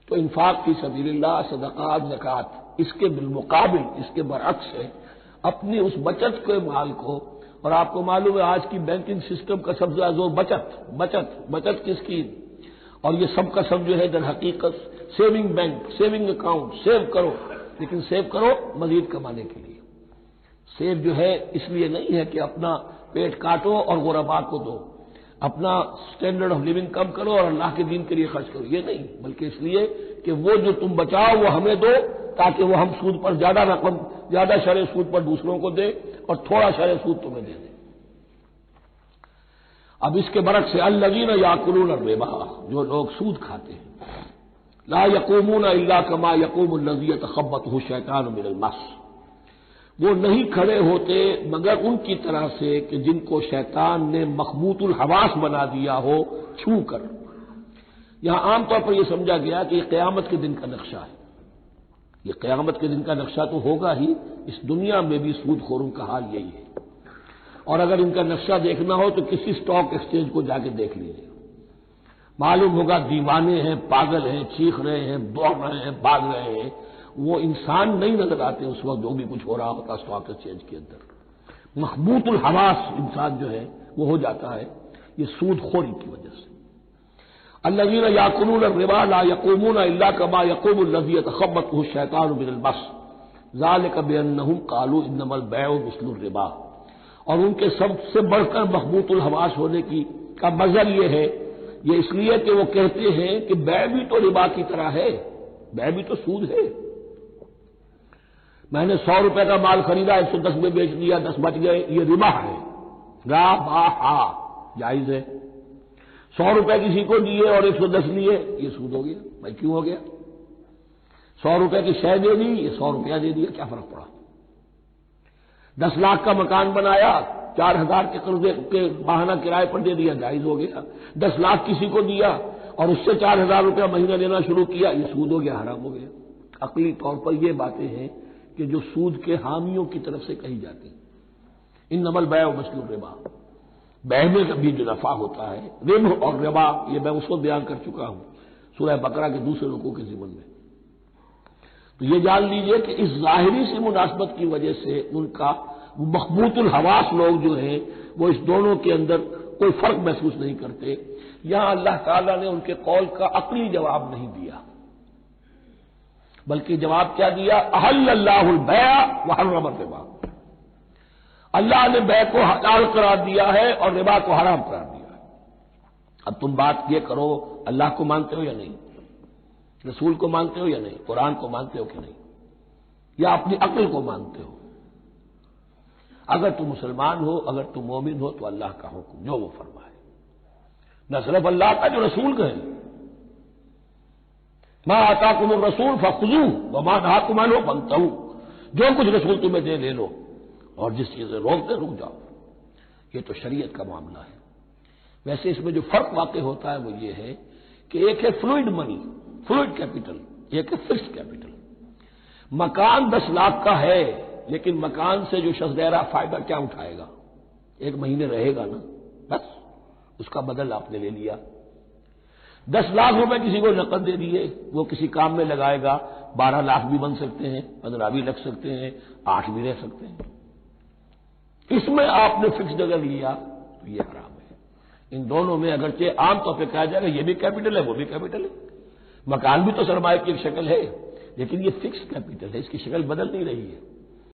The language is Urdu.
تو انفاق فی سبیل اللہ، صدقات، زکوٰۃ، اس کے بالمقابل، اس کے برعکس ہے اپنی اس بچت کے مال کو. اور آپ کو معلوم ہے آج کی بینکنگ سسٹم کا سب سے زیادہ زور بچت بچت بچت کی اسکیم، اور یہ سب کا سب جو ہے در حقیقت saving bank, saving account, save کرو، لیکن سیو کرو مزید کمانے کے لیے. سیو جو ہے اس لیے نہیں ہے کہ اپنا پیٹ کاٹو اور غربا کو دو، اپنا سٹینڈرڈ آف لیونگ کم کرو اور اللہ کے دین کے لیے خرچ کرو، یہ نہیں، بلکہ اس لیے کہ وہ جو تم بچاؤ وہ ہمیں دو، تاکہ وہ ہم سود پر زیادہ رقم، زیادہ شرح سود پر دوسروں کو دے اور تھوڑا شرح سود تمہیں دے دے. اب اس کے برعکس سے الذین یاکلون الربا، جو لوگ سود کھاتے ہیں، لا یقومون الا کما یقوم الذی یتخبطہ الشیطان من المس، وہ نہیں کھڑے ہوتے مگر ان کی طرح سے کہ جن کو شیطان نے مخبوط الحواس بنا دیا ہو چھو کر. یہاں عام طور پر یہ سمجھا گیا کہ یہ قیامت کے دن کا نقشہ ہے. یہ قیامت کے دن کا نقشہ تو ہوگا ہی، اس دنیا میں بھی سود خوروں کا حال یہی ہے. اور اگر ان کا نقشہ دیکھنا ہو تو کسی سٹاک ایکسچینج کو جا کے دیکھ لیجیے، معلوم ہوگا دیوانے ہیں، پاگل ہیں، چیخ رہے ہیں، دوڑ رہے ہیں، بھاگ رہے ہیں. وہ انسان نہیں نظر آتے اس وقت جو بھی کچھ ہو رہا ہوتا سٹاک ایکسچینج کے اندر. مخبوط الحواس انسان جو ہے وہ ہو جاتا ہے یہ سود خوری کی وجہ سے. الذین یاکلون الربا لا یقومون الا کما یقوم الذی یتخبطہ الشیطان من المس ذلک بانہم قالوا انما البیع مثل الربا. اور ان کے سب سے بڑھ کر مخبوط الحواس ہونے کی کا مظہر یہ ہے، یہ اس لیے کہ وہ کہتے ہیں کہ بیع بھی تو ربا کی طرح ہے، بیع بھی تو سود ہے. میں نے 100 روپے کا مال خریدا، 110 میں بیچ دیا، 10 بچ گئے، یہ ربا ہے. ربا جائز ہے. 100 روپے کسی کو دیے اور 110 لیے، یہ سود ہو گیا. بھائی کیوں ہو گیا؟ 100 روپے کی شے دے دی، یہ 100 روپیہ دے دیا، کیا فرق پڑا؟ 10 لاکھ کا مکان بنایا، 4000 کے قرضے کے ماہانہ کرائے پر دے دیا، جائز ہو گیا. 10 لاکھ کسی کو دیا اور اس سے 4000 روپیہ مہینہ لینا شروع کیا، یہ سود ہو گیا، حرام ہو گیا. عقلی طور پر یہ باتیں ہیں کہ جو سود کے حامیوں کی طرف سے کہی جاتی ہیں. انما البیع مثل الربا، بیع میں کبھی جو نفع ہوتا ہے، ربح اور ربا یہ میں اس کو بیان کر چکا ہوں سورہ بقرہ کے دوسرے رکوع کے ضمن میں. تو یہ جان لیجئے کہ اس ظاہری سی مناسبت کی وجہ سے ان کا مخبوط الحواس لوگ جو ہیں وہ اس دونوں کے اندر کوئی فرق محسوس نہیں کرتے. یہاں اللہ تعالیٰ نے ان کے قول کا عقلی جواب نہیں دیا، بلکہ جواب کیا دیا؟ احل اللہ البیع وحرم الربا. اللہ نے بیع کو حلال قرار دیا ہے اور ربا کو حرام قرار دیا ہے. اب تم بات یہ کرو، اللہ کو مانتے ہو یا نہیں؟ رسول کو مانتے ہو یا نہیں؟ قرآن کو مانتے ہو کہ نہیں؟ یا اپنی عقل کو مانتے ہو؟ اگر تم مسلمان ہو، اگر تم مومن ہو تو اللہ کا حکم جو وہ فرمائے، نہ صرف اللہ کا، جو رسول کہیں. ما آتاکم الرسول فخذوہ وما نہاکم عنہ فانتہوا، جو کچھ رسول تمہیں دے لے لو، اور جس چیز سے روک دے رک جاؤ. یہ تو شریعت کا معاملہ ہے. ویسے اس میں جو فرق واقع ہوتا ہے وہ یہ ہے کہ ایک ہے فلوئڈ منی، فلوئڈ کیپٹل، ایک ہے فکسڈ کیپٹل. مکان 10 لاکھ کا ہے، لیکن مکان سے جو شخص دے رہا فائدہ کیا اٹھائے گا؟ 1 مہینے رہے گا نا، بس اس کا بدل آپ نے لے لیا. 10 لاکھ روپے کسی کو نقد دے دیے، وہ کسی کام میں لگائے گا، 12 لاکھ بھی بن سکتے ہیں، 15 بھی لگ سکتے ہیں، 8 بھی رہ سکتے ہیں. اس میں آپ نے فکسڈ اگر لیا تو یہ حرام ہے. ان دونوں میں اگرچہ عام طور پہ کہا جائے گا یہ بھی کیپٹل ہے وہ بھی کیپٹل ہے، مکان بھی تو سرمایہ کی ایک شکل ہے، لیکن یہ فکس کیپٹل ہے، اس کی شکل بدل نہیں رہی ہے.